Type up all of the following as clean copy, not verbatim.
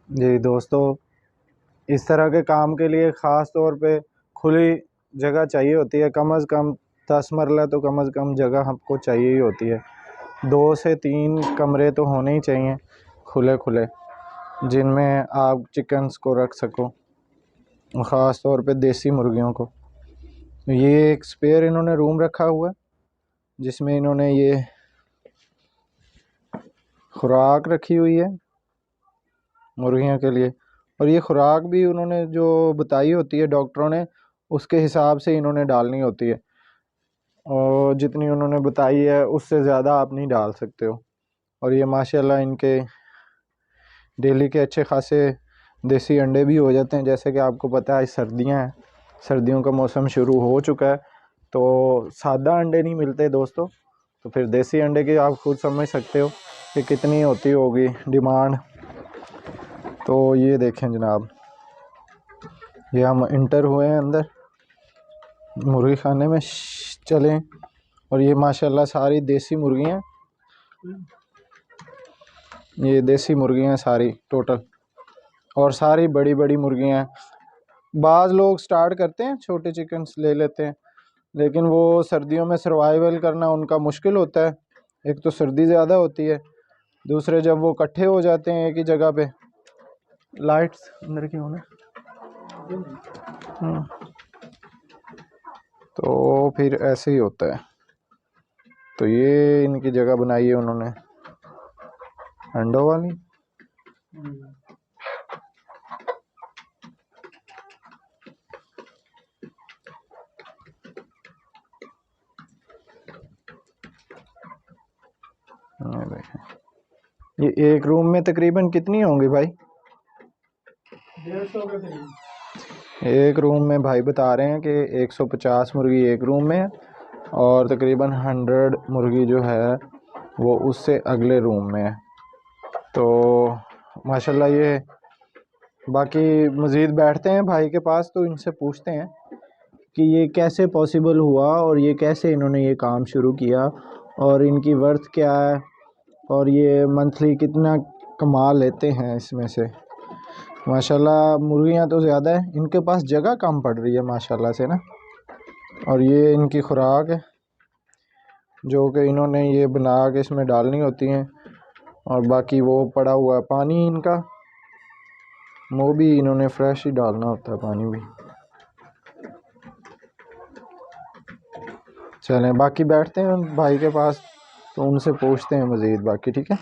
जी दोस्तों, इस तरह के काम के लिए ख़ास तौर पे खुली जगह चाहिए होती है। कम से कम 10 मरला तो कम से कम जगह हमको चाहिए ही होती है। 2 से 3 कमरे तो होने ही चाहिए खुले खुले, जिनमें आप चिकन्स को रख सको, ख़ास तौर पे देसी मुर्गियों को। ये एक स्पेयर इन्होंने रूम रखा हुआ है, जिसमें इन्होंने ये खुराक रखी हुई है मुर्गियों के लिए। और ये खुराक भी उन्होंने जो बताई होती है डॉक्टरों ने, उसके हिसाब से इन्होंने डालनी होती है, और जितनी उन्होंने बताई है उससे ज़्यादा आप नहीं डाल सकते हो। और ये माशाल्लाह इनके डेली के अच्छे खासे देसी अंडे भी हो जाते हैं। जैसे कि आपको पता है सर्दियां हैं, सर्दियों का मौसम शुरू हो चुका है, तो सादा अंडे नहीं मिलते दोस्तों। तो फिर देसी अंडे की आप खुद समझ सकते हो कि कितनी होती होगी डिमांड। तो ये देखें जनाब, ये हम इंटर हुए हैं अंदर मुर्गी खाने में, चलें। और ये माशाल्लाह सारी देसी मुर्गियाँ, ये देसी मुर्गियाँ सारी टोटल, और सारी बड़ी बड़ी मुर्गियाँ। बाज़ लोग स्टार्ट करते हैं छोटे चिकन्स ले लेते हैं, लेकिन वो सर्दियों में सर्वाइवल करना उनका मुश्किल होता है। एक तो सर्दी ज़्यादा होती है, दूसरे जब वो इकट्ठे हो जाते हैं एक ही जगह पे, लाइट्स अंदर की होना, तो फिर ऐसे ही होता है। तो ये इनकी जगह बनाई है उन्होंने अंडों वाली। ये एक रूम में तकरीबन कितनी होंगी भाई? 150 के करीब। एक रूम में भाई बता रहे हैं कि 150 मुर्गी एक रूम में है, और तकरीबन 100 मुर्गी जो है वो उससे अगले रूम में है। तो माशाल्लाह ये, बाकी मज़ीद बैठते हैं भाई के पास, तो इनसे पूछते हैं कि ये कैसे पॉसिबल हुआ और ये कैसे इन्होंने ये काम शुरू किया, और इनकी वर्थ क्या है, और ये मंथली कितना कमा लेते हैं इसमें से। माशाल्लाह मुर्गियाँ तो ज़्यादा है, इनके पास जगह कम पड़ रही है माशाल्लाह से ना। और ये इनकी खुराक है जो कि इन्होंने ये बना के इसमें डालनी होती हैं, और बाकी वो पड़ा हुआ है पानी इनका, वो भी इन्होंने फ्रेश ही डालना होता है पानी भी। चलें बाकी बैठते हैं भाई के पास, तो उनसे पूछते हैं मज़ीद बाकी, ठीक है।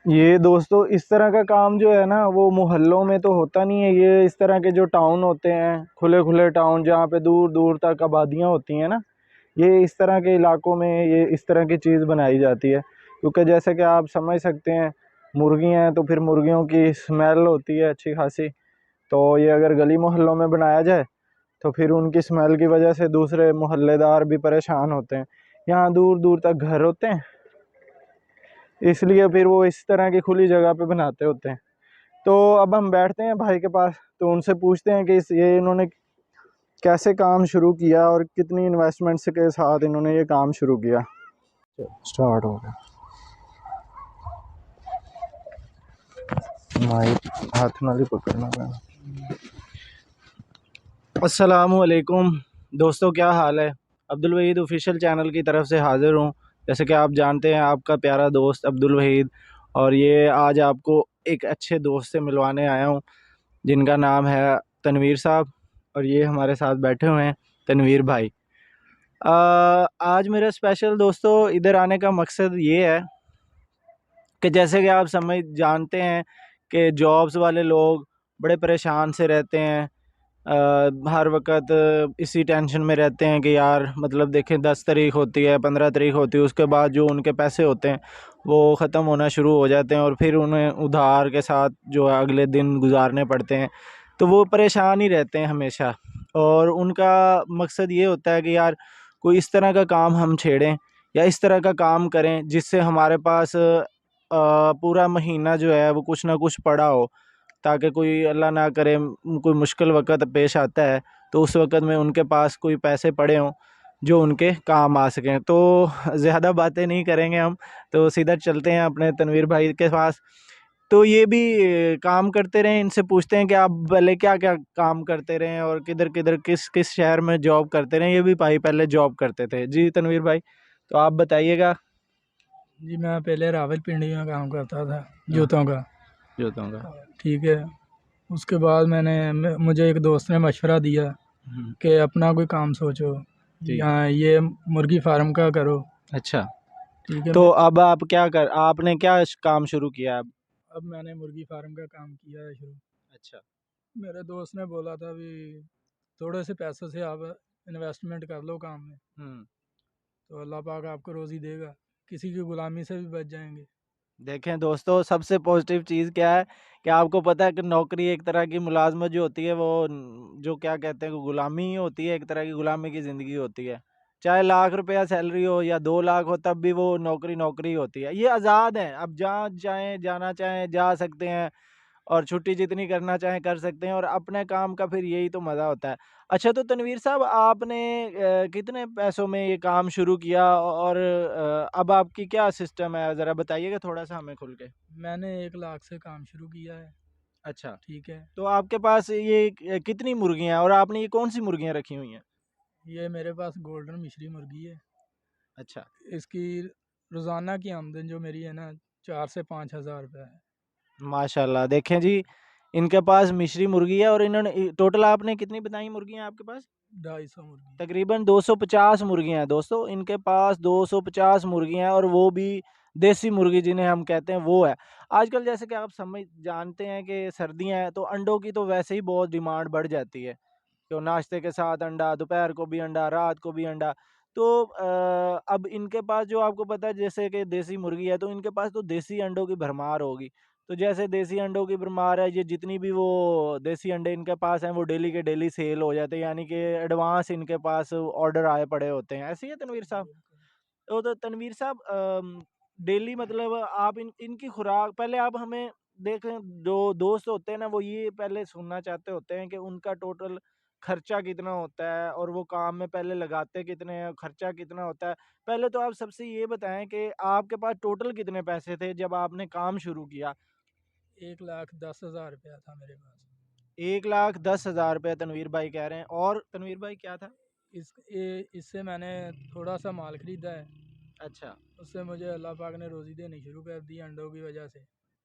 ये दोस्तों इस तरह का काम जो है ना, वो मोहल्लों में तो होता नहीं है। ये इस तरह के जो टाउन होते हैं, खुले खुले टाउन जहाँ पे दूर दूर तक आबादियाँ होती हैं ना, ये इस तरह के इलाकों में ये इस तरह की चीज़ बनाई जाती है। क्योंकि जैसे कि आप समझ सकते हैं, मुर्गी हैं तो फिर मुर्गियों की स्मेल होती है अच्छी खासी। तो ये अगर गली मोहल्लों में बनाया जाए तो फिर उनकी स्मेल की वजह से दूसरे मोहल्लेदार भी परेशान होते हैं। यहाँ दूर दूर तक घर होते हैं, इसलिए फिर वो इस तरह की खुली जगह पे बनाते होते हैं। तो अब हम बैठते हैं भाई के पास, तो उनसे पूछते हैं कि ये इन्होंने कैसे काम शुरू किया और कितनी इन्वेस्टमेंट्स के साथ इन्होंने ये काम शुरू किया। स्टार्ट हो गया, माइक हाथ नाली पकड़ना है। अस्सलामुअलैकुम दोस्तों, क्या हाल है? अब्दुल वहीद ऑफिशियल चैनल की तरफ से हाज़िर हूँ। जैसे कि आप जानते हैं, आपका प्यारा दोस्त अब्दुल वहीद, और ये आज आपको एक अच्छे दोस्त से मिलवाने आया हूँ जिनका नाम है तनवीर साहब, और ये हमारे साथ बैठे हुए हैं तनवीर भाई। आज मेरा स्पेशल दोस्तों इधर आने का मकसद ये है कि जैसे कि आप समझ जानते हैं कि जॉब्स वाले लोग बड़े परेशान से रहते हैं, हर वक्त इसी टेंशन में रहते हैं कि यार मतलब देखें 10 तारीख होती है, 15 तारीख होती है, उसके बाद जो उनके पैसे होते हैं वो ख़त्म होना शुरू हो जाते हैं और फिर उन्हें उधार के साथ जो है अगले दिन गुजारने पड़ते हैं। तो वो परेशान ही रहते हैं हमेशा, और उनका मकसद ये होता है कि यार कोई इस तरह का काम हम छेड़ें या इस तरह का काम करें जिससे हमारे पास पूरा महीना जो है वो कुछ ना कुछ पड़ा हो, ताकि कोई अल्लाह ना करे कोई मुश्किल वक़्त पेश आता है तो उस वक़्त में उनके पास कोई पैसे पड़े हों जो उनके काम आ सकें। तो ज़्यादा बातें नहीं करेंगे हम, तो सीधा चलते हैं अपने तनवीर भाई के पास। तो ये भी काम करते रहे, इनसे पूछते हैं कि आप पहले क्या क्या काम करते रहे और किधर किधर किस किस शहर में जॉब करते रहे। ये भी भाई पहले जॉब करते थे। जी तनवीर भाई, तो आप बताइएगा। जी मैं पहले रावलपिंडी में काम करता था, हाँ, जूतों का। जूतों का। ठीक है। उसके बाद मुझे एक दोस्त ने मशवरा दिया कि अपना कोई काम सोचो, जी। यहाँ ये मुर्गी फार्म का करो। अच्छा, ठीक है। तो अब आप क्या कर आपने क्या काम शुरू किया अब मैंने मुर्गी फार्म का काम किया है शुरू। अच्छा। मेरे दोस्त ने बोला था भी थोड़े से पैसों से आप इन्वेस्टमेंट कर लो काम में, हम्म। तो अल्लाह पाक आपको रोज़ी देगा, किसी की गुलामी से भी बच जाएंगे। देखें दोस्तों, सबसे पॉजिटिव चीज़ क्या है कि आपको पता है कि नौकरी एक तरह की मुलाजमत जो होती है वो जो क्या कहते हैं गुलामी ही होती है, एक तरह की गुलामी की ज़िंदगी होती है। चाहे लाख रुपया सैलरी हो या 2 लाख हो, तब भी वो नौकरी नौकरी होती है। ये आज़ाद है, अब जहाँ चाहें जाना चाहें जा सकते हैं और छुट्टी जितनी करना चाहें कर सकते हैं, और अपने काम का फिर यही तो मज़ा होता है। अच्छा, तो तनवीर साहब आपने कितने पैसों में ये काम शुरू किया और अब आपकी क्या सिस्टम है, ज़रा बताइएगा थोड़ा-सा हमें खुल के? मैंने 1 लाख से काम शुरू किया है। अच्छा, ठीक है। तो आपके पास ये कितनी मुर्गियाँ हैं और आपने ये कौन-सी मुर्गियाँ रखी हुई हैं? ये मेरे पास गोल्डन मिश्री मुर्गी है। अच्छा। इसकी रोज़ाना की आमदन जो मेरी है ना, 4 से 5 हज़ार रुपये है। माशाल्लाह, देखें जी, इनके पास मिश्री मुर्गी है और इन्होंने टोटल आपने कितनी बताई मुर्गियाँ आपके पास? 250 मुर्गी। तकरीबन 250 मुर्गियाँ हैं दोस्तों, इनके पास 250 मुर्गियाँ हैं, और वो भी देसी मुर्गी जिन्हें हम कहते हैं वो है। आजकल जैसे कि आप समझ जानते हैं कि सर्दियाँ हैं तो अंडों की तो वैसे ही बहुत डिमांड बढ़ जाती है। तो नाश्ते के साथ अंडा, दोपहर को भी अंडा, रात को भी अंडा। तो अब इनके पास जो आपको पता है जैसे कि देसी मुर्गी है, तो इनके पास तो देसी अंडों की भरमार होगी। तो जैसे देसी अंडों की भरमार है, ये जितनी भी वो देसी अंडे इनके पास हैं वो डेली के डेली सेल हो जाते हैं, यानी कि एडवांस इनके पास ऑर्डर आए पड़े होते हैं। ऐसे ही है तनवीर साहब? तो तनवीर साहब, डेली मतलब आप इनकी खुराक पहले आप हमें देखें, जो दोस्त होते हैं ना वो ये पहले सुनना चाहते होते हैं कि उनका टोटल खर्चा कितना होता है और वो काम में पहले लगाते कितने हैं, खर्चा कितना होता है। पहले तो आप सबसे ये बताएं कि आपके पास टोटल कितने पैसे थे जब आपने काम शुरू किया? 1,10,000 रुपया था मेरे पास। 1,10,000 रुपये तनवीर भाई कह रहे हैं, और तनवीर भाई क्या था? इससे मैंने थोड़ा सा माल ख़रीदा है। अच्छा। उससे मुझे अल्लाह पाक ने रोज़ी देनी शुरू कर दी अंडों की वजह से।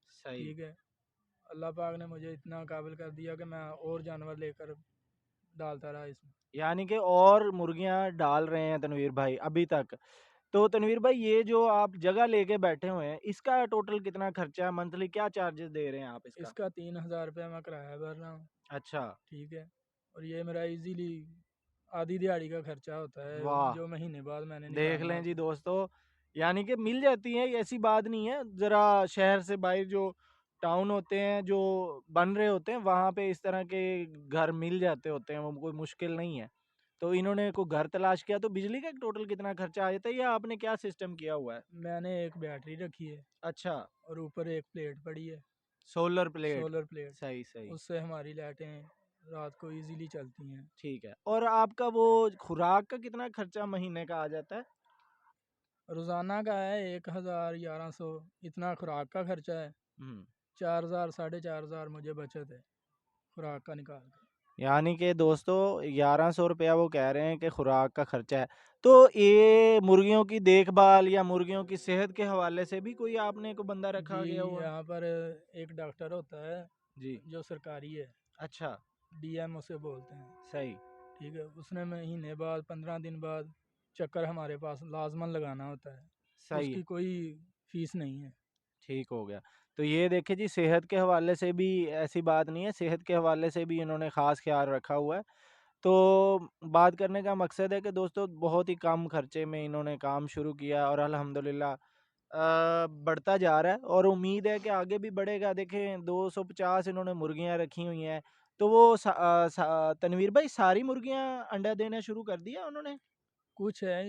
सही। ठीक है। अल्लाह पाक ने मुझे इतना काबिल कर दिया कि मैं और जानवर लेकर डालता रहा इसमें। यानी कि और मुर्गियां डाल रहे हैं तनवीर भाई अभी तक। तो तनवीर भाई, ये जो आप जगह लेके बैठे हुए हैं, इसका टोटल कितना खर्चा है? मंथली क्या चार्जेस दे रहे हैं आप इसका? इसका 3,000 रुपया मैं किराया भर रहा हूँ। अच्छा। ठीक है। और ये मेरा इजीली आधी दिहाड़ी का खर्चा होता है, वाह, जो महीने बाद मैंने देख निकालना लें जी होता है। दोस्तों, यानी कि मिल जाती हैं, ऐसी बात नहीं है। ज़रा शहर से बाहर जो टाउन होते हैं जो बन रहे होते हैं वहाँ पे इस तरह के घर मिल जाते होते हैं, वो कोई मुश्किल नहीं है। तो इन्होंने कोई घर तलाश किया, तो बिजली का टोटल कितना खर्चा आ जाता है या आपने क्या सिस्टम किया हुआ है? मैंने एक बैटरी रखी है अच्छा। और ऊपर एक प्लेट पड़ी है, सोलर प्लेट। Solar plate. सही सही। उससे हमारी लाइटें रात को इजीली चलती हैं। ठीक है, और आपका वो खुराक का कितना खर्चा महीने का आ जाता है? रोज़ाना का है 1,000 1100, इतना खुराक का खर्चा है। हम्म। 4,000 4,500 मुझे बचत है खुराक का निकाल कर। यानी कि दोस्तों 1100 रुपया वो कह रहे हैं कि खुराक का खर्चा है। तो ये मुर्गियों की देखभाल या मुर्गियों की सेहत के हवाले से भी कोई आपने को बंदा जी रखा गया हुआ? यहाँ पर एक डॉक्टर होता है जी। जो सरकारी है, अच्छा। डीएम उसे बोलते हैं। सही। ठीक है। उसने महीने बाद 15 दिन बाद चक्कर हमारे पास लाजमन लगाना होता है। सही है। उसकी कोई फीस नहीं है। ठीक हो गया। तो ये देखिए जी, सेहत के हवाले से भी ऐसी बात नहीं है, सेहत के हवाले से भी इन्होंने ख़ास ख़्याल रखा हुआ है। तो बात करने का मकसद है कि दोस्तों बहुत ही कम खर्चे में इन्होंने काम शुरू किया और अल्हम्दुलिल्लाह बढ़ता जा रहा है और उम्मीद है कि आगे भी बढ़ेगा। देखें 250 इन्होंने मुर्गियाँ रखी हुई हैं, तो वो तनवीर भाई सारी मुर्गियाँ अंडा देना शुरू कर दिया उन्होंने? कुछ है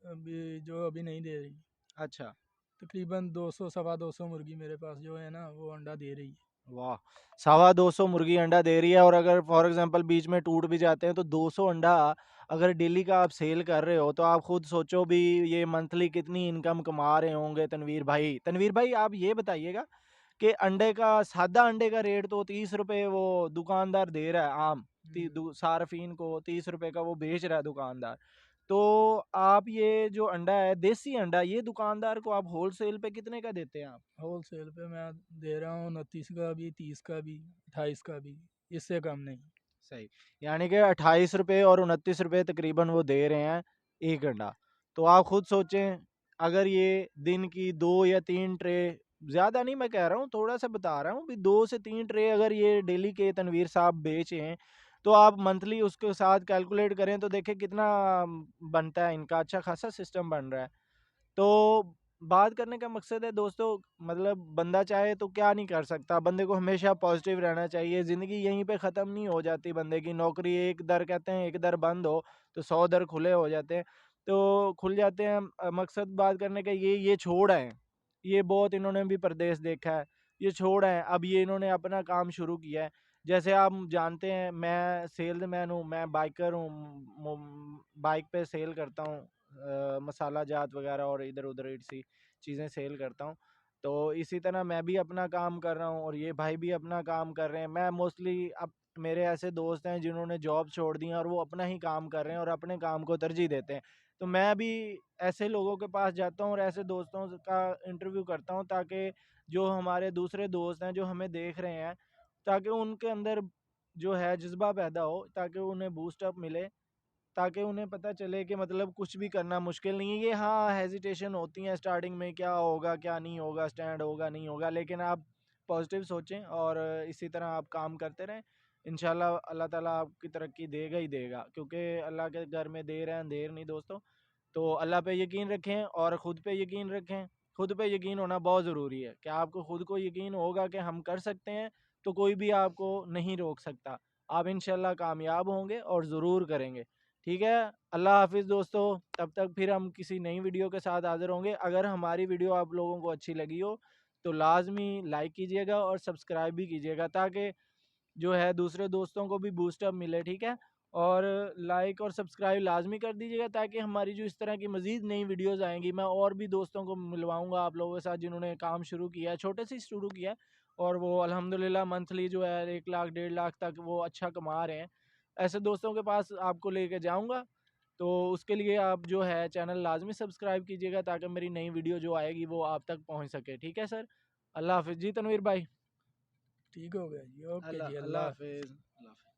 अभी जो अभी नहीं दे रही। अच्छा। तकरीबन 200 सवा 200 मुर्गी मेरे पास जो है ना वो अंडा दे रही है। वाह! 250 मुर्गी अंडा दे रही है और अगर फॉर एग्ज़ाम्पल बीच में टूट भी जाते हैं तो 200 अंडा अगर डेली का आप सेल कर रहे हो तो आप खुद सोचो भी ये मंथली कितनी इनकम कमा रहे होंगे तनवीर भाई। तनवीर भाई आप ये बताइएगा कि अंडे का सादा अंडे का रेट तो 30 रुपए वो दुकानदार दे रहा है आम, सार्फिन को 30 रुपए का वो बेच रहा है दुकानदार। तो आप ये जो अंडा है देसी अंडा, ये दुकानदार को आप होलसेल पे कितने का देते हैं आप? होल सेल पे मैं दे रहा हूँ 29 का भी, 30 का भी, 28 का भी, इससे कम नहीं। सही। यानी कि 28 रुपए और 29 रुपए तकरीबन वो दे रहे हैं 1 अंडा। तो आप खुद सोचें, अगर ये दिन की 2 या 3 ट्रे, ज़्यादा नहीं मैं कह रहा हूँ, थोड़ा-सा बता रहा हूँ, भी 2 से 3 ट्रे अगर ये डेली के तनवीर साहब बेचें, तो आप मंथली उसके साथ कैलकुलेट करें तो देखें कितना बनता है इनका, अच्छा खासा सिस्टम बन रहा है। तो बात करने का मकसद है दोस्तों, मतलब बंदा चाहे तो क्या नहीं कर सकता, बंदे को हमेशा पॉजिटिव रहना चाहिए। ज़िंदगी यहीं पे ख़त्म नहीं हो जाती, बंदे की नौकरी एक दर कहते हैं एक दर बंद हो तो 100 दर खुले हो जाते हैं, तो खुल जाते हैं। मकसद बात करने का ये छोड़ आए, ये बहुत इन्होंने भी प्रदेश देखा है, ये छोड़ आए, अब ये इन्होंने अपना काम शुरू किया है। जैसे आप जानते हैं मैं सेल्समैन हूँ, मैं बाइकर हूँ, बाइक पे सेल करता हूँ, मसाला जात वगैरह और इधर-उधर सी चीज़ें सेल करता हूँ। तो इसी तरह मैं भी अपना काम कर रहा हूँ और ये भाई भी अपना काम कर रहे हैं। मैं मोस्टली अब मेरे ऐसे दोस्त हैं जिन्होंने जॉब छोड़ दी है और वो अपना ही काम कर रहे हैं और अपने काम को तरजीह देते हैं। तो मैं भी ऐसे लोगों के पास जाता हूँ और ऐसे दोस्तों का इंटरव्यू करता हूँ ताकि जो हमारे दूसरे दोस्त हैं जो हमें देख रहे हैं, ताकि उनके अंदर जो है जज़्बा पैदा हो, ताकि उन्हें बूस्ट अप मिले, ताकि उन्हें पता चले कि मतलब कुछ भी करना मुश्किल नहीं है। ये हाँ, हेज़िटेशन होती है स्टार्टिंग में, क्या होगा, क्या नहीं होगा, स्टैंड होगा, नहीं होगा, लेकिन आप पॉज़िटिव सोचें और इसी तरह आप काम करते रहें। इंशाल्लाह अल्लाह ताला आपकी तरक्की देगा ही देगा, क्योंकि अल्लाह के घर में देर है अंधेर नहीं दोस्तों। तो अल्लाह पे यकीन रखें और ख़ुद पे यकीन रखें। खुद पे यकीन होना बहुत ज़रूरी है कि आपको खुद को यकीन होगा कि हम कर सकते हैं, तो कोई भी आपको नहीं रोक सकता। आप इंशाल्लाह कामयाब होंगे और ज़रूर करेंगे। ठीक है? अल्लाह हाफ़िज़ दोस्तों, तब तक फिर हम किसी नई वीडियो के साथ हाज़िर होंगे। अगर हमारी वीडियो आप लोगों को अच्छी लगी हो, तो लाज़मी लाइक कीजिएगा और सब्सक्राइब भी कीजिएगा, ताकि जो है दूसरे दोस्तों को भी बूस्ट अप मिले, ठीक है? और लाइक और सब्सक्राइब लाज़मी कर दीजिएगा, ताकि हमारी जो इस तरह की मज़ीद नई वीडियोज़ आएँगी, मैं और भी दोस्तों को मिलवाऊँगा आप लोगों के साथ जिन्होंने काम शुरू किया है, छोटे से ही शुरू किया है और वो अल्हम्दुलिल्लाह मंथली जो है 1 लाख, 1.5 लाख तक वो अच्छा कमा रहे हैं। ऐसे दोस्तों के पास आपको लेके जाऊँगा, तो उसके लिए आप जो है चैनल लाज़मी सब्सक्राइब कीजिएगा, ताकि मेरी नई वीडियो जो आएगी वो आप तक पहुँच सके। ठीक है सर? अल्लाह हाफ़िज़ जी तनवीर भाई। ठीक हो गया जी, ओके अल्लाह जी, अल्लाह अल्लाह हाफ़िज़। हाफ़िज़। अल्लाह हाफ़िज़।